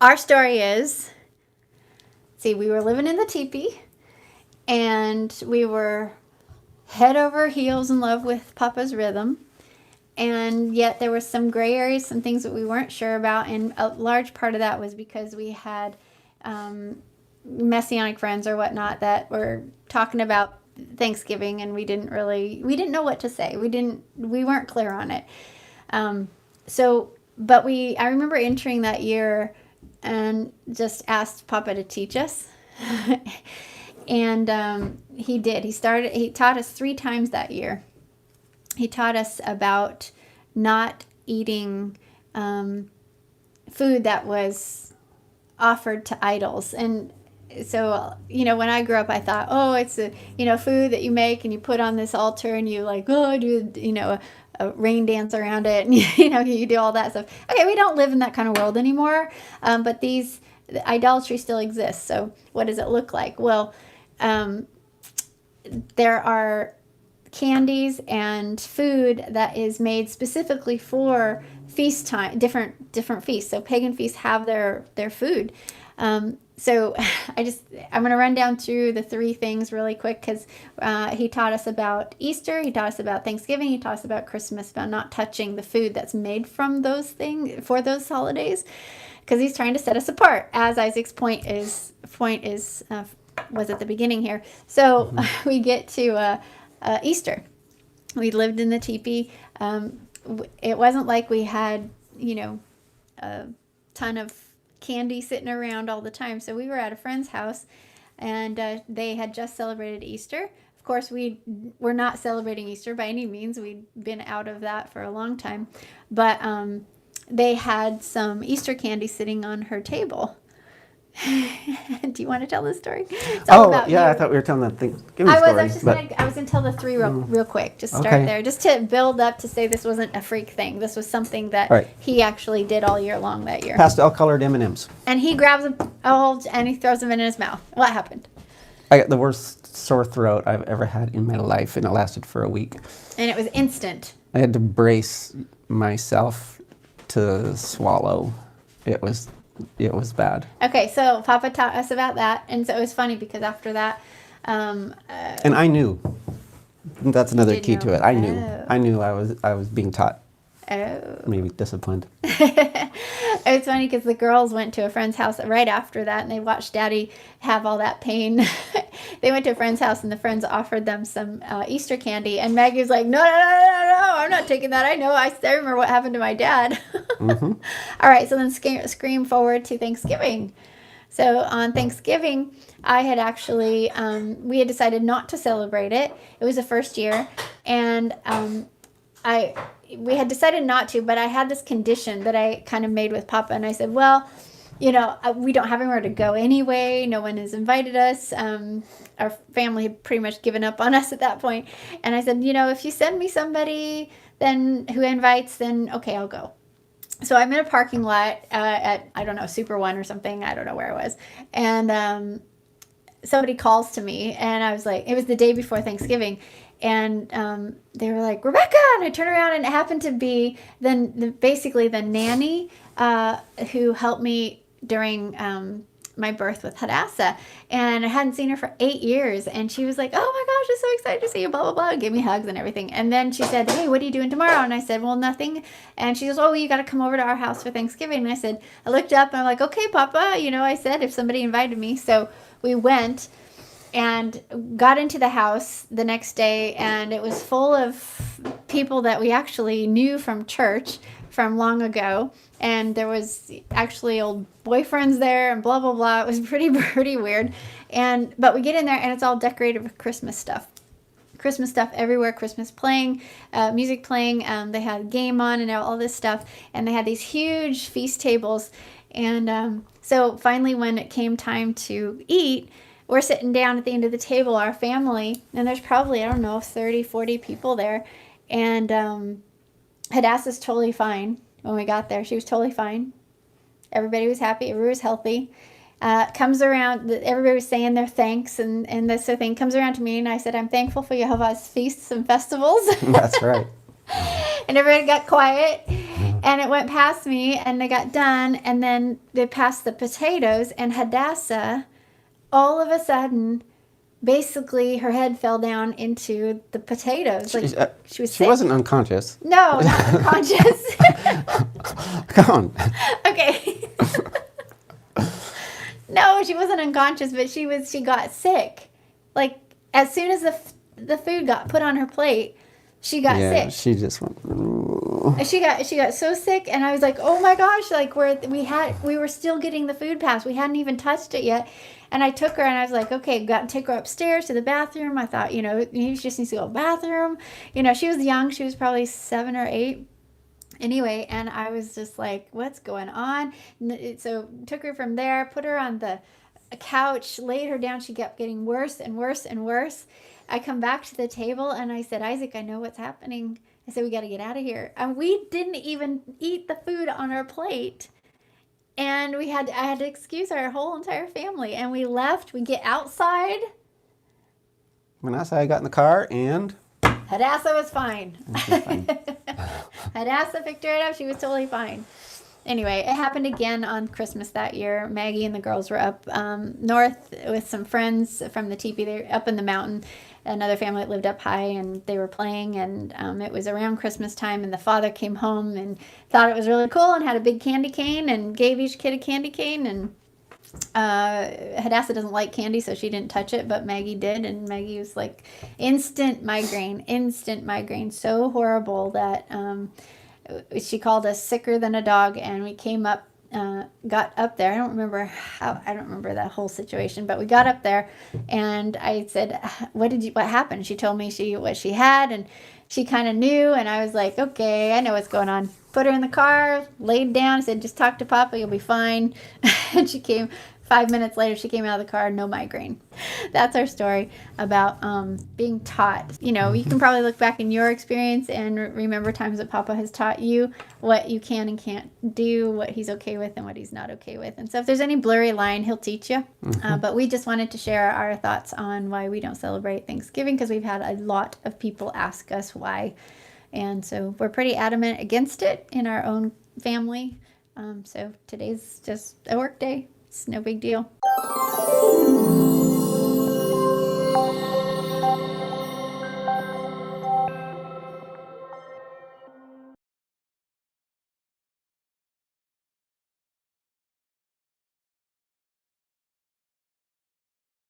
our story is, see, we were living in the teepee, and we were head over heels in love with Papa's rhythm. And yet there were some gray areas, some things that we weren't sure about. And a large part of that was because we had messianic friends or whatnot that were talking about Thanksgiving, and we didn't know what to say. We weren't clear on it. I remember entering that year and just asked Papa to teach us. And he did. He taught us 3 times that year. He taught us about not eating food that was offered to idols. And so, when I grew up, I thought, oh, it's a, food that you make and you put on this altar and you do, a rain dance around it. And, you do all that stuff. Okay, we don't live in that kind of world anymore. But the idolatry still exists. So what does it look like? Well, there are candies and food that is made specifically for feast time, different feasts. So pagan feasts have their food. So I'm going to run down through the 3 things really quick, because he taught us about Easter, he taught us about Thanksgiving, he taught us about Christmas, about not touching the food that's made from those things for those holidays, because he's trying to set us apart, as Isaac's point was at the beginning here. So we get to Easter. We lived in the teepee. It wasn't like we had, a ton of candy sitting around all the time. So we were at a friend's house, and they had just celebrated Easter. Of course, we were not celebrating Easter by any means. We'd been out of that for a long time. But they had some Easter candy sitting on her table. Do you want to tell the story? I thought we were telling that Thanksgiving story. I was going to tell the 3 real quick. Just start there, just to build up to say this wasn't a freak thing. This was something that he actually did all year long that year. Pastel-colored M&Ms. And he grabs and he throws them in his mouth. What happened? I got the worst sore throat I've ever had in my life, and it lasted for a week. And it was instant. I had to brace myself to swallow. It was bad. Okay, so Papa taught us about that, and so it was funny because after that, and I knew. That's another key to it. I knew I was being taught. Oh. Maybe disciplined. It's funny because the girls went to a friend's house right after that, and they watched Daddy have all that pain. They went to a friend's house, and the friends offered them some Easter candy, and Maggie was like, no, I'm not taking that. I know. I remember what happened to my dad. All right, so then scream forward to Thanksgiving. So on Thanksgiving, I had actually, we had decided not to celebrate it. It was the first year, and we had decided not to, but I had this condition that I kind of made with Papa, and I said, well, we don't have anywhere to go anyway. No one has invited us. Our family had pretty much given up on us at that point. And I said, if you send me somebody who invites, then okay, I'll go. So I'm in a parking lot at, I don't know, Super One or something. I don't know where it was. And somebody calls to me, and I was like, it was the day before Thanksgiving. And they were like, Rebekah! And I turned around, and it happened to be basically the nanny who helped me during my birth with Hadassah. And I hadn't seen her for 8 years. And she was like, oh my gosh, I'm so excited to see you, blah, blah, blah. Gave me hugs and everything. And then she said, hey, what are you doing tomorrow? And I said, well, nothing. And she goes, oh, you got to come over to our house for Thanksgiving. And I said, I looked up, and I'm like, okay, Papa. I said if somebody invited me. So we went and got into the house the next day, and it was full of people that we actually knew from church from long ago. And there was actually old boyfriends there and blah, blah, blah. It was pretty weird. But we get in there, and it's all decorated with Christmas stuff. Christmas stuff everywhere, Christmas playing, music playing. They had a game on and all this stuff. And they had these huge feast tables. And so finally, when it came time to eat, we're sitting down at the end of the table, our family, and there's probably, 30, 40 people there. And Hadassah's totally fine. When we got there, she was totally fine. Everybody was happy. Everybody was healthy. Comes around, everybody was saying their thanks and this sort of thing. Comes around to me, and I said, I'm thankful for Yehovah's feasts and festivals. That's right. And everybody got quiet. And it went past me, and they got done, and then they passed the potatoes, and Hadassah, all of a sudden, basically her head fell down into the potatoes. Like she was sick. She wasn't unconscious. No, not unconscious. Come on. Okay. No, she wasn't unconscious, but she got sick. Like as soon as the food got put on her plate, she got sick. She just went. She got so sick, and I was like, "Oh my gosh!" Like we were still getting the food passed. We hadn't even touched it yet. And I took her, and I was like, "Okay, got to take her upstairs to the bathroom." I thought, he just needs to go to the bathroom. She was young. She was probably 7 or 8. Anyway, and I was just like, "What's going on?" So took her from there, put her on the couch, laid her down. She kept getting worse and worse and worse. I come back to the table, and I said, "Isaac, I know what's happening." I said, "We got to get out of here." And we didn't even eat the food on our plate. And I had to excuse our whole entire family. And we left. We get outside. When I got in the car, and Hadassah was fine. Hadassah picked her up. She was totally fine. Anyway, it happened again on Christmas that year. Maggie and the girls were up north with some friends from the teepee. They were up in the mountain. Another family that lived up high, and they were playing, and it was around Christmas time, and the father came home and thought it was really cool and had a big candy cane and gave each kid a candy cane. And Hadassah doesn't like candy, so she didn't touch it, but Maggie did, and Maggie was like instant migraine, so horrible that she called us sicker than a dog. And we came up, got up there. I don't remember that whole situation, but we got up there, and I said, what happened? She told me what she had, and she kind of knew, and I was like, okay, I know what's going on. Put her in the car, laid down, said, just talk to Papa, you'll be fine. And she came 5 minutes later, she came out of the car, no migraine. That's our story about being taught. You can probably look back in your experience and remember times that Papa has taught you what you can and can't do, what he's okay with and what he's not okay with. And so if there's any blurry line, he'll teach you. But we just wanted to share our thoughts on why we don't celebrate Thanksgiving, because we've had a lot of people ask us why. And so we're pretty adamant against it in our own family. So today's just a work day. It's no big deal.